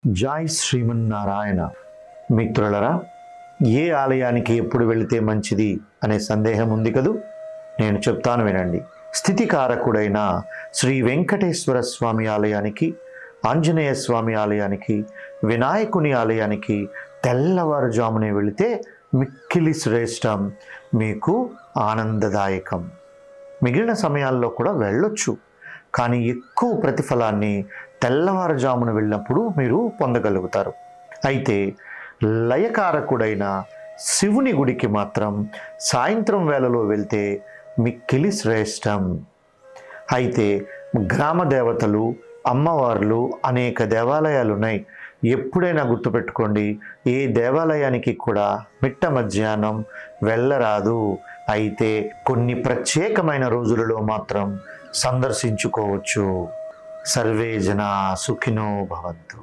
జై శ్రీమన్నారాయణ. మిత్రులరా, ఏ ఆలయానికి ఎప్పుడు వెళితే మంచిది అనే సందేహం ఉంది కదూ. నేను చెప్తాను వినండి. స్థితికారకుడైన శ్రీ వెంకటేశ్వర స్వామి ఆలయానికి, ఆంజనేయ స్వామి ఆలయానికి, వినాయకుని ఆలయానికి తెల్లవారుజామునే వెళితే మిక్కిలి శ్రేష్టం, మీకు ఆనందదాయకం. మిగిలిన సమయాల్లో కూడా వెళ్ళొచ్చు, కానీ ఎక్కువ ప్రతిఫలాన్ని తెల్లవారుజామున వెళ్ళినప్పుడు మీరు పొందగలుగుతారు. అయితే లయకారకుడైన శివుని గుడికి మాత్రం సాయంత్రం వేళలో వెళ్తే మిక్కిలి శ్రేష్టం. అయితే గ్రామ దేవతలు, అమ్మవార్లు అనేక దేవాలయాలు ఉన్నాయి. ఎప్పుడైనా గుర్తుపెట్టుకోండి, ఏ దేవాలయానికి కూడా మిట్ట మధ్యాహ్నం వెళ్ళరాదు. అయితే కొన్ని ప్రత్యేకమైన రోజులలో మాత్రం సందర్శించుకోవచ్చు. సర్వే జనా సుఖినో భవంతు.